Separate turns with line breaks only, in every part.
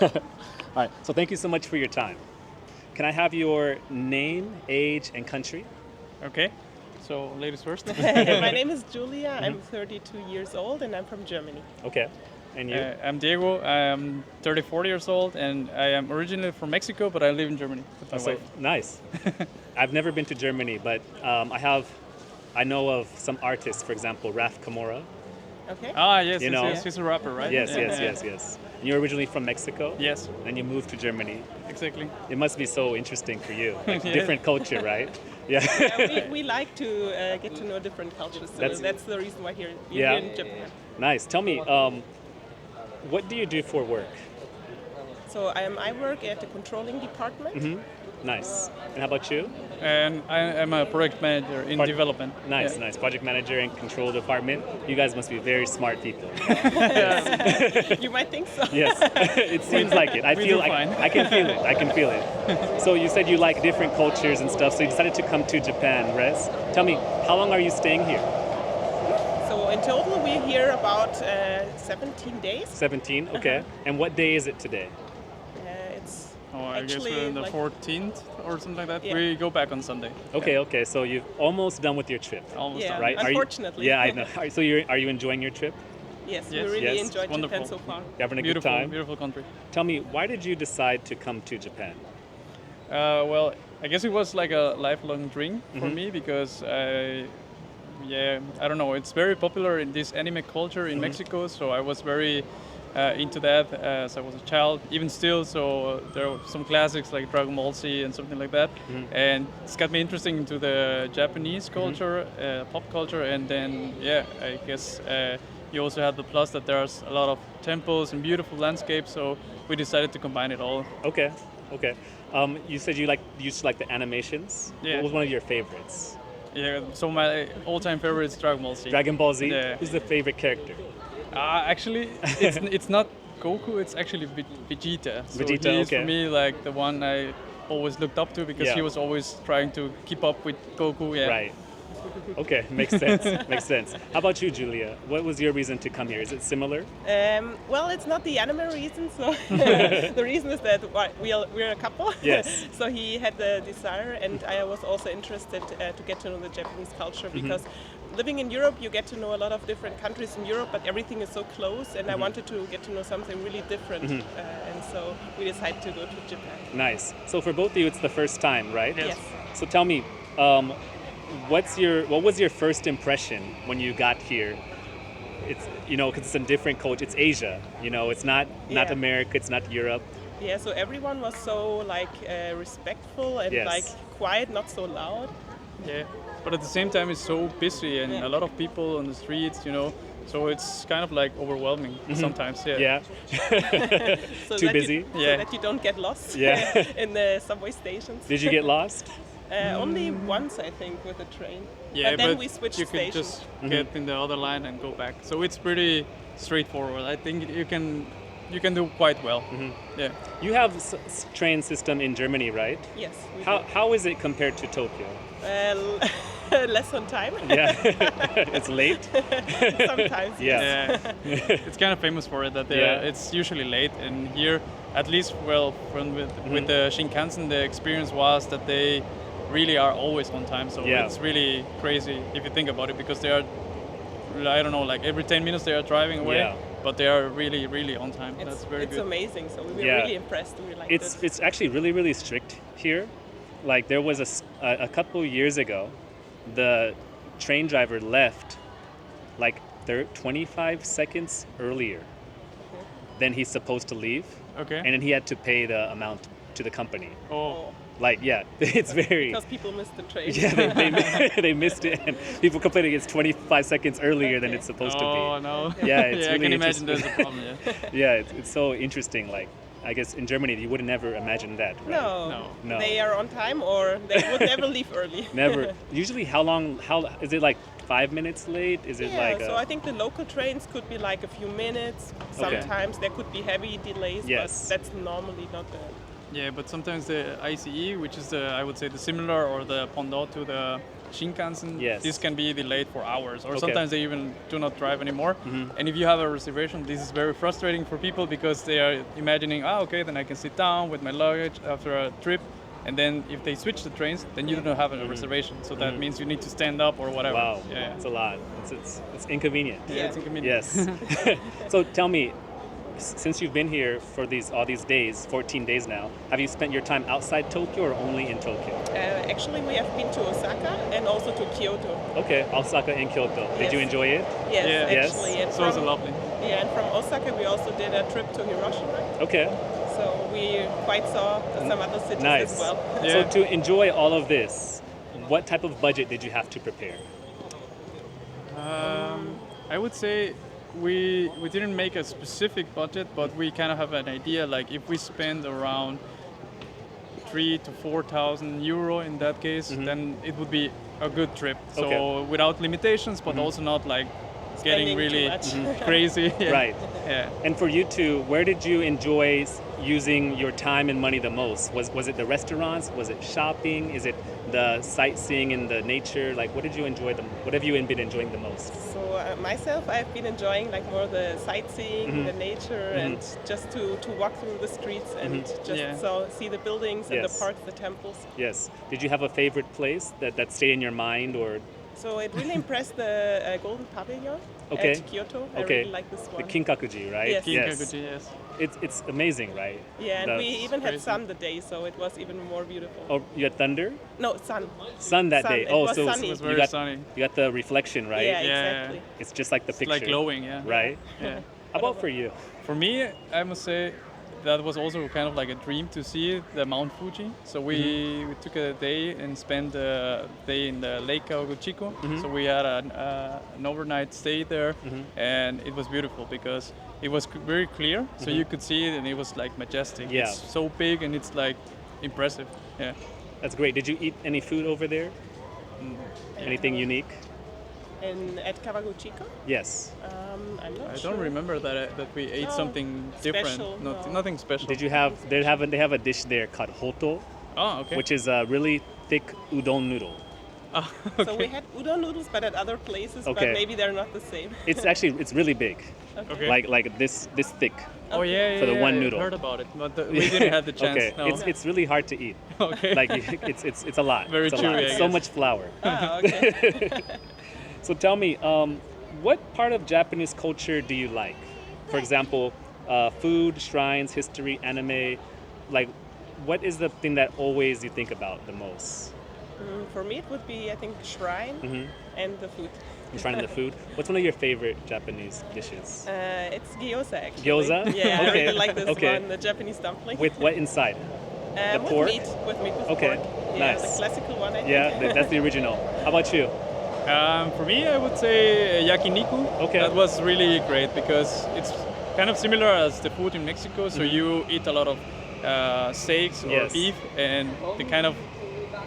All right, so thank you so much for your time. Can I have your name, age, and country?
Okay, so ladies first.
My name is Julia. I'm 32 years old and I'm from Germany.
Okay, and you?
I'm Diego. I'm 34 years old and I am originally from Mexico, but I live in Germany with my wife.
Nice. I've never been to Germany, but I know of some artists, for example, Raf Kamora.
Okay.
Ah, yes,
You know?
he's a rapper, right?
Yes,
Yeah.
yes. And you're originally from Mexico?
Yes,
And you moved to Germany.
exactly.
It must be so interesting for you. Like,
Yeah.
different culture, right? Yeah.
We like to get to know different cultures, so that's the reason why we're
Yeah.
here in Japan.
Nice. Tell me, what do you do for work?
So I work at the controlling department.
Nice. And how about you?
And I am a project manager in development.
Nice,
Yeah.
nice. Project manager and control department. You guys must be very smart people.
You might think so.
Yes, it seems like it. I
We
feel
do fine.
I can feel it. I can feel it. So you said you like different cultures and stuff. So you decided to come to Japan, Rez. Tell me, how long are you staying here?
So in total we're here about 17 days.
17. Okay. And what day is it today?
It's
Oh, I guess
actually
we're on the
like
14th or something like that.
Yeah.
We go back on Sunday.
Okay. Okay. So you've almost done with your trip,
Almost
Yeah.
done.
right? Are you-
Unfortunately.
yeah, I know. So are you enjoying your trip?
yes, we
Yes.
really
Yes.
enjoyed
Wonderful.
Japan so far.
You having a
Beautiful,
good time?
beautiful country.
Tell me, why did you decide to come to Japan?
Well, I guess it was like a lifelong dream for me because I don't know, it's very popular in this anime culture in Mexico, so I was very into that as I was a child, even still, so there are some classics like Dragon Ball Z and something like that, and it's got me interested into the Japanese culture, pop culture, and then, I guess you also have the plus that there's a lot of temples and beautiful landscapes, so we decided to combine it all.
Okay. Okay. You said you used to like the animations.
Yeah.
What was one of your favorites?
Yeah, so my all-time favorite is Dragon Ball Z.
Dragon Ball Z.
Yeah.
Who's the favorite character?
Actually, it's not Goku. It's actually Vegeta. So
Vegeta,
he is
okay.
for me like the one I always looked up to because
Yeah.
he was always trying to keep up with Goku. Yeah.
Right. Okay, makes sense. Makes sense. How about you, Julia? What was your reason to come here? Is it similar?
Well, it's not the anime reason. So the reason is that we're a couple.
Yes.
So he had the desire, and I was also interested to get to know the Japanese culture because living in Europe, you get to know a lot of different countries in Europe, but everything is so close. And I wanted to get to know something really different, and so we decided to go to Japan.
Nice. So for both of you, it's the first time, right?
Yes.
So tell me, what was your first impression when you got here? It's because it's a different culture. It's Asia. It's not
Yeah.
America. It's not Europe.
Yeah. So everyone was so respectful and
Yes.
quiet, not so loud.
Yeah. But at the same time, it's so busy and a lot of people on the streets. So it's kind of like overwhelming sometimes. Yeah.
Yeah.
So
Too
that
busy?
You,
Yeah.
So that you don't get lost
Yeah.
in the subway stations.
Did you get lost?
Only once, I think, with a train.
Yeah,
but then we switched
you can
stations.
just get in the other line and go back. So it's pretty straightforward. I think you can do quite well. Yeah.
You have train system in Germany, right?
Yes. We
How is it compared to Tokyo?
do. Less on time.
Yeah, it's late.
Sometimes.
Yeah.
Yeah. It's kind of famous for it that
Yeah.
it's usually late, and here, at least, with the Shinkansen, the experience was that they really are always on time. So
Yeah.
it's really crazy if you think about it, because they are, I don't know, like every 10 minutes they are driving away,
Yeah.
but they are really, really on time.
It's,
That's very
it's
good.
amazing. So we were
Yeah.
really impressed. We liked it.
It's actually really, really strict here. Like there was a couple years ago, the train driver left like 25 seconds earlier than he's supposed to leave,
Okay.
and then he had to pay the amount to the company.
Oh.
Like, yeah, it's very.
Because people missed the train.
Yeah, they missed it, and people complaining it's 25 seconds earlier than
Okay.
it's supposed
Oh
to
no.
be. Yeah, it's
I
really
can imagine
interesting.
there's a problem. Yeah.
Yeah, it's so interesting. Like, I guess in Germany you would never imagine that, right?
No.
No.
They are on time, or they would never leave early.
Never. Usually, how is it? Like 5 minutes late? Is it
Yeah,
like?
so I think the local trains could be like a few minutes. Sometimes there could be heavy delays,
Yes.
but that's normally not the.
Yeah, but sometimes the ICE, which is I would say the similar or the pendant to the Shinkansen,
Yes.
this can be delayed for hours, or
Okay.
sometimes they even do not drive anymore. And if you have a reservation, this is very frustrating for people because they are imagining, okay, then I can sit down with my luggage after a trip. And then if they switch the trains, then you don't have a reservation. So that means you need to stand up or whatever.
Wow,
Yeah.
it's a lot. It's inconvenient.
Yeah, it's inconvenient.
Yes. So tell me, since you've been here for all these days, 14 days now, have you spent your time outside Tokyo or only in Tokyo?
Actually, we have been to Osaka and also to Kyoto.
Okay, Osaka and Kyoto. Did you
Yes.
enjoy it?
Yes,
Yeah.
Yes.
actually. And
It's also lovely.
Yeah, and from Osaka we also did a trip to Hiroshima.
Okay,
So we quite saw some other cities
nice.
as well.
Yeah.
So to enjoy all of this, what type of budget did you have to prepare?
I would say we didn't make a specific budget, but we kind of have an idea. Like if we spend around 3,000 to 4,000 euro in that case, then it would be a good trip. So
Okay.
without limitations, but also not like getting
Spending
really
too much.
crazy. Yeah.
Right.
Yeah.
And for you two, where did you enjoy using your time and money the most? Was it the restaurants? Was it shopping? Is it the sightseeing in the nature? Like, what did you enjoy what have you been enjoying the most?
So myself, I've been enjoying like more the sightseeing, the nature, and just to walk through the streets and just
Yeah.
see the buildings and
Yes.
the parks, the temples.
Yes. Did you have a favorite place that stayed in your mind, or
So it really impressed the Golden Pavilion
Okay.
at Kyoto. I
okay,
really like this one.
the Kinkakuji, right?
Yes.
Kinkakuji, yes.
It's amazing, right?
Yeah, and we even had
crazy.
sun the day, so it was even more beautiful.
Oh, you had thunder,
No, sun.
sun that
Sun.
day.
It
Oh,
was
so
sunny.
It was
you
very
got
sunny.
you got the reflection, right?
Yeah,
Yeah.
exactly.
It's just like the
It's
picture,
like glowing, yeah.
right?
Yeah.
How about for you?
For me, I must say that was also kind of like a dream to see the Mount Fuji. So we took a day and spent a day in the Lake Kawaguchiko. So we had an overnight stay there, and it was beautiful because it was very clear. So you could see it, and it was like majestic.
Yeah.
It's so big, and it's like impressive. Yeah.
That's great. Did you eat any food over there? Anything unique?
And at Kawaguchiko,
Yes.
I'm not
I
sure.
don't remember that we ate
No,
something different.
special, no.
Nothing special.
Did you have? They have a dish there called hoto,
Oh, okay.
which is a really thick udon noodle.
Oh,
So we had udon noodles, but at other places,
Okay.
but maybe they're not the same.
It's really big,
Okay.
like this thick.
Oh yeah,
For the
yeah,
one
I
noodle.
heard about it, but we didn't have the chance.
Okay,
No.
it's really hard to eat.
Okay.
Like it's a lot.
Very
it's a
chewy,
lot.
I
It's so
guess.
much flour.
Ah, okay.
So tell me, what part of Japanese culture do you like? For example, food, shrines, history, anime. Like, what is the thing that always you think about the most?
For me, it would be, I think, shrine and the food.
The shrine and the food. What's one of your favorite Japanese dishes?
It's gyoza, actually.
Gyoza?
Yeah, I
Okay,
really like this
okay.
one, the Japanese dumpling.
With what inside? the
with
pork?
meat, with
Okay,
pork. Yeah,
nice.
the classical one, I think.
Yeah, that's the original. How about you?
For me, I would say yakiniku.
Okay.
That was really great because it's kind of similar as the food in Mexico. So you eat a lot of steaks or
Yes.
beef, and the kind of,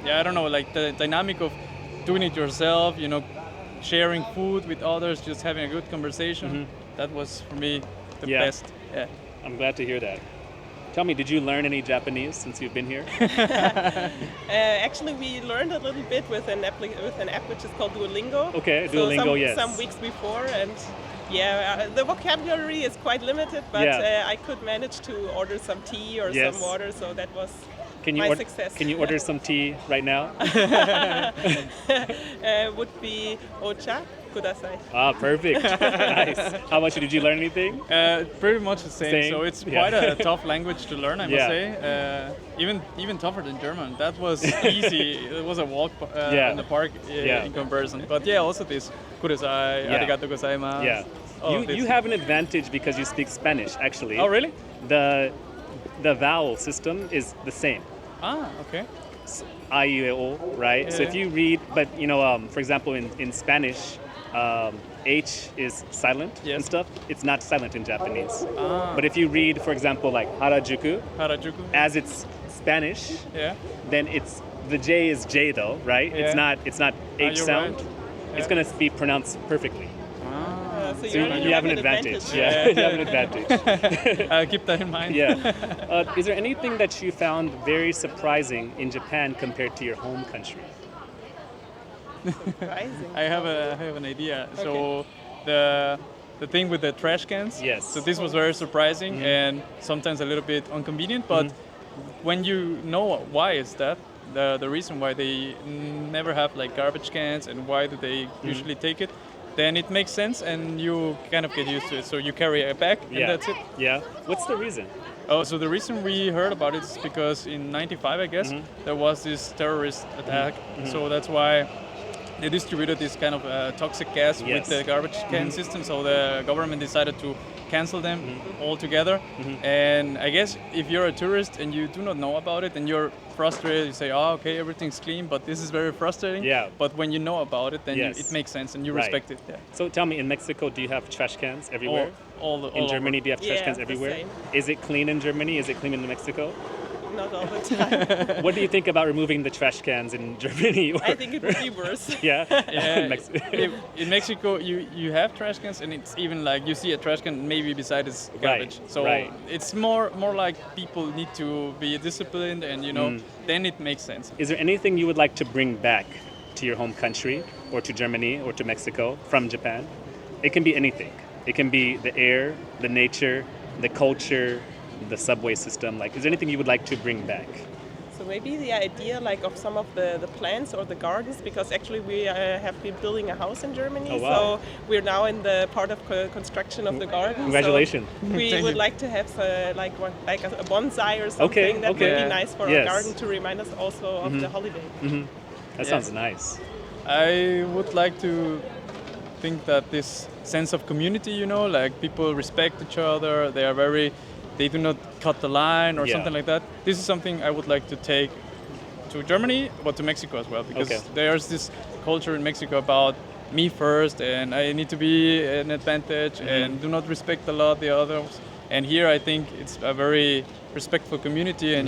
I don't know, like the dynamic of doing it yourself, sharing food with others, just having a good conversation. That was for me the
Yeah.
best. Yeah.
I'm glad to hear that. Tell me, did you learn any Japanese since you've been here?
Actually, we learned a little bit with an app which is called Duolingo.
Okay, Duolingo,
so
yes.
some weeks before, and the vocabulary is quite limited, but
Yeah.
I could manage to order some tea or
Yes.
some water, so that was
Can you
my
order,
success.
Can you order some tea right now?
Would be ocha kudasai.
Ah, perfect. Nice. How about you? Did you learn anything?
Pretty much the same.
Same?
So it's
Yeah.
quite a tough language to learn, I must
Yeah.
say. Even tougher than German. That was easy. It was a walk
Yeah.
in the park
Yeah.
in comparison. But yeah, also this kudasai,
Yeah.
arigato gozaimasu.
Yeah.
all
You
of this.
you have an advantage because you speak Spanish, actually.
Oh really?
The vowel system is the same.
Ah, okay.
A, I, E, O, right? So if
Yeah.
you read, but for example, in Spanish, H is silent and
Yes.
stuff. It's not silent in Japanese.
Ah.
But if you read, for example, like Harajuku,
Harajuku.
as it's Spanish,
Yeah.
then the J is J though, right?
Yeah.
It's not H
you're
sound.
right.
It's gonna be pronounced perfectly.
Ah.
So
So you have an advantage. Yeah, you have an advantage.
I'll keep that in mind.
Yeah. Is there anything that you found very surprising in Japan compared to your home country?
Surprising.
I have an idea. So the thing with the trash cans.
Yes.
So this was very surprising and sometimes a little bit inconvenient. But when you know why is that, the reason why they never have like garbage cans and why do they usually take it, then it makes sense and you kind of get used to it. So you carry a bag and that's it.
Yeah. What's the reason?
Oh, so the reason we heard about it is because in '95, I guess, there was this terrorist attack. So that's why they distributed this kind of toxic gas with the garbage can system. So the government decided to cancel them altogether. And I guess if you're a tourist and you do not know about it and you're frustrated, you say, oh, okay, everything's clean, but this is very frustrating.
Yeah.
But when you know about it, then it makes sense and you respect it. Yeah.
So tell me, in Mexico, do you have trash cans everywhere?
All
in Germany, do you have trash cans
the
everywhere?
same.
Is it clean in Germany? Is it clean in Mexico?
Not all the time.
What do you think about removing the trash cans in Germany?
I think it would be worse.
Yeah.
In Mexico, you have trash cans, and it's even like you see a trash can maybe beside its garbage. So it's more like people need to be disciplined, and then it makes sense.
Is there anything you would like to bring back to your home country, or to Germany, or to Mexico from Japan? It can be anything. It can be the air, the nature, the culture, the subway system. Like, is there anything you would like to bring back?
So maybe the idea like of some of the plants or the gardens, because actually we have been building a house in Germany.
Oh, wow.
So we're now in the part of construction of the garden.
Congratulations.
So we
Thank
would
you.
like to have a bonsai or something that would be nice for our garden to remind us also of the holiday.
That sounds nice.
I would like to think that this sense of community, like people respect each other, they do not cut the line or something like that. This is something I would like to take to Germany, but to Mexico as well, because there's this culture in Mexico about me first, and I need to be an advantage and do not respect a lot the others. And here I think it's a very respectful community, and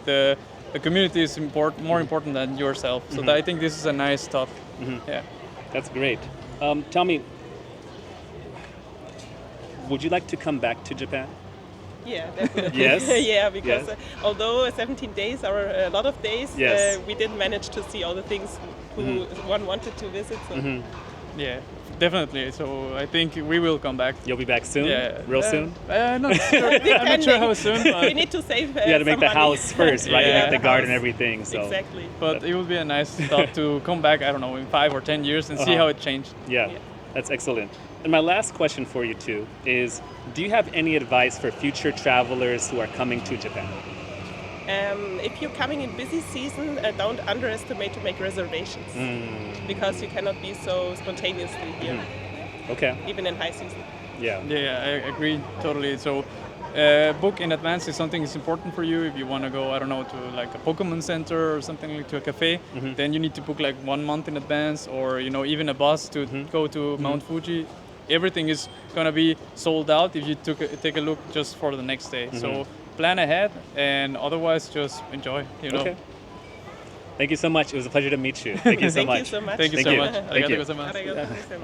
the community is more important than yourself. So I think this is a nice thought. Yeah,
that's great. Tell me, would you like to come back to Japan?
Yeah, definitely.
Yes?
Yeah, because although 17 days are a lot of days, we didn't manage to see all the things one wanted to visit. So.
Yeah, definitely. So I think we will come back.
You'll be back soon?
Yeah.
Real soon?
Not sure. I'm not sure how soon. But
we need to save
you have to make
some
the
money.
house first, right? You
Yeah.
make the garden and everything. So.
Exactly.
But it would be a nice thought to come back, I don't know, in 5 or 10 years and see how it changed.
Yeah, that's excellent. And my last question for you two is, do you have any advice for future travelers who are coming to Japan?
If you're coming in busy season, don't underestimate to make reservations because you cannot be so spontaneously here,
Okay.
even in high season.
Yeah.
Yeah, I agree totally. So book in advance if something is important for you. If you want to go, I don't know, to like a Pokemon center or something, like to a cafe, then you need to book like 1 month in advance, or even a bus to go to Mount Fuji. Everything is gonna be sold out if you take a look just for the next day. So plan ahead, and otherwise just enjoy.
Okay. Thank you so much. It was a pleasure to meet you. Thank you so
Thank
much.
you so much.
Thank you
Thank
so
you.
much.
Thank you.
Arigatou gozaimasu.
Arigatou gozaimasu.